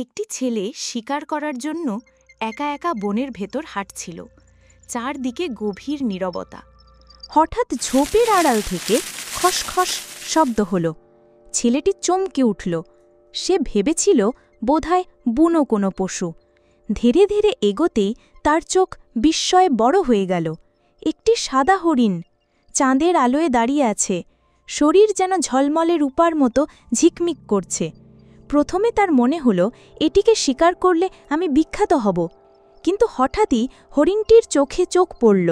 একটি ছেলে শিকার করার জন্য একা একা বনের ভেতর হাঁটছিল। চারদিকে গভীর নীরবতা। হঠাৎ ঝোপের আড়াল থেকে খসখস শব্দ হল। ছেলেটি চমকে উঠল। সে ভেবেছিল বোধহয় বুনো কোনো পশু। ধীরে ধীরে এগোতেই তার চোখ বিস্ময়ে বড় হয়ে গেল। একটি সাদা হরিণ চাঁদের আলোয় দাঁড়িয়ে আছে। শরীর যেন ঝলমলে রূপার মতো ঝিকমিক করছে। প্রথমে তার মনে হলো এটিকে শিকার করলে আমি বিখ্যাত হব, কিন্তু হঠাৎই হরিণটির চোখে চোখ পড়ল।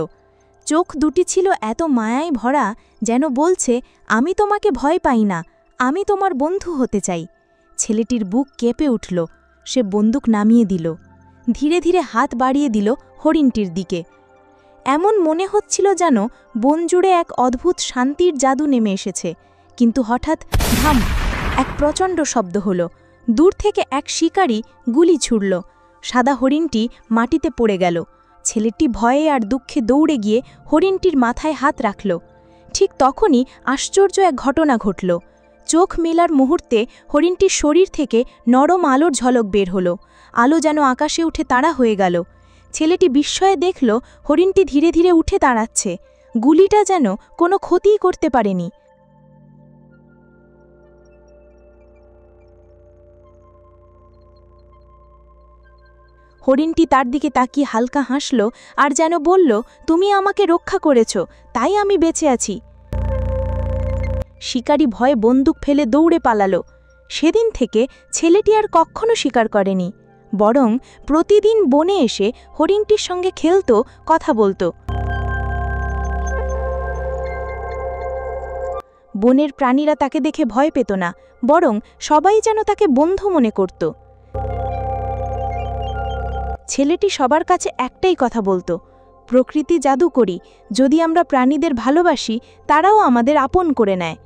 চোখ দুটি ছিল এত মায়ায় ভরা, যেন বলছে, আমি তোমাকে ভয় পাই না, আমি তোমার বন্ধু হতে চাই। ছেলেটির বুক কেঁপে উঠল। সে বন্দুক নামিয়ে দিল। ধীরে ধীরে হাত বাড়িয়ে দিল হরিণটির দিকে। এমন মনে হচ্ছিল যেন বন জুড়ে এক অদ্ভুত শান্তির জাদু নেমে এসেছে। কিন্তু হঠাৎ ধাম, এক প্রচণ্ড শব্দ হল। দূর থেকে এক শিকারী গুলি ছুড়ল। সাদা হরিণটি মাটিতে পড়ে গেল। ছেলেটি ভয়ে আর দুঃখে দৌড়ে গিয়ে হরিণটির মাথায় হাত রাখল। ঠিক তখনই আশ্চর্য এক ঘটনা ঘটল। চোখ মেলার মুহূর্তে হরিণটির শরীর থেকে নরম আলোর ঝলক বের হল। আলো যেন আকাশে উঠে তারা হয়ে গেল। ছেলেটি বিস্ময়ে দেখল হরিণটি ধীরে ধীরে উঠে দাঁড়াচ্ছে। গুলিটা যেন কোনো ক্ষতিই করতে পারেনি। হরিণটি তার দিকে তাকিয়ে হালকা হাসল আর যেন বলল, তুমি আমাকে রক্ষা করেছ, তাই আমি বেঁচে আছি। শিকারী ভয়ে বন্দুক ফেলে দৌড়ে পালালো। সেদিন থেকে ছেলেটি আর কখনো শিকার করেনি, বরং প্রতিদিন বনে এসে হরিণটির সঙ্গে খেলত, কথা বলত। বনের প্রাণীরা তাকে দেখে ভয় পেত না, বরং সবাই যেন তাকে বন্ধু মনে করত। ছেলেটি সবার কাছে একটাই কথা বলত, প্রকৃতি জাদুকরী, যদি আমরা প্রাণীদের ভালোবাসি তারাও আমাদের আপন করে নেয়।